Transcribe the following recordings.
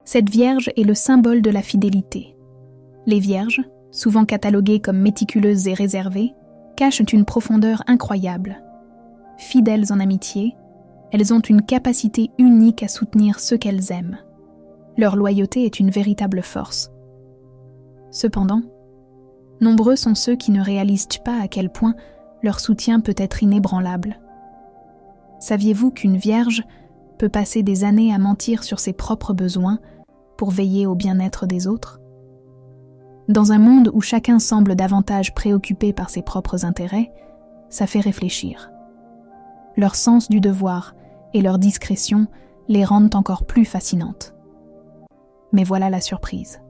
Cette vierge est le symbole de la fidélité. Les vierges, souvent cataloguées comme méticuleuses et réservées, cachent une profondeur incroyable. Fidèles en amitié, elles ont une capacité unique à soutenir ceux qu'elles aiment. Leur loyauté est une véritable force. Cependant, nombreux sont ceux qui ne réalisent pas à quel point leur soutien peut être inébranlable. Saviez-vous qu'une vierge peut passer des années à mentir sur ses propres besoins pour veiller au bien-être des autres? Dans un monde où chacun semble davantage préoccupé par ses propres intérêts, ça fait réfléchir. Leur sens du devoir et leur discrétion les rendent encore plus fascinantes. Mais voilà la surprise.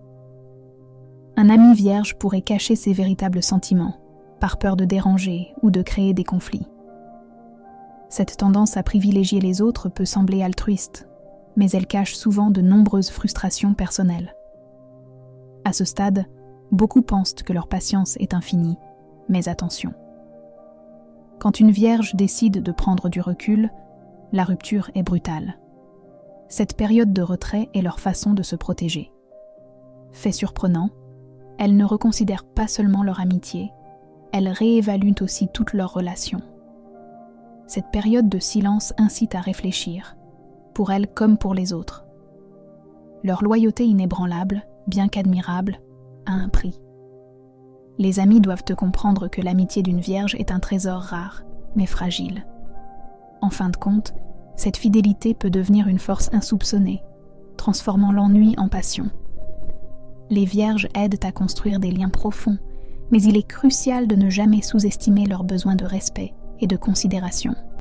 Un ami vierge pourrait cacher ses véritables sentiments, par peur de déranger ou de créer des conflits. Cette tendance à privilégier les autres peut sembler altruiste, mais elle cache souvent de nombreuses frustrations personnelles. À ce stade, beaucoup pensent que leur patience est infinie, mais attention. Quand une vierge décide de prendre du recul, la rupture est brutale. Cette période de retrait est leur façon de se protéger. Fait surprenant, elles ne reconsidèrent pas seulement leur amitié, elles réévaluent aussi toutes leurs relations. Cette période de silence incite à réfléchir, pour elles comme pour les autres. Leur loyauté inébranlable, bien qu'admirable, a un prix. Les amis doivent te comprendre que l'amitié d'une vierge est un trésor rare, mais fragile. En fin de compte, cette fidélité peut devenir une force insoupçonnée, transformant l'ennui en passion. Les vierges aident à construire des liens profonds, mais il est crucial de ne jamais sous-estimer leur besoin de respect et de considération.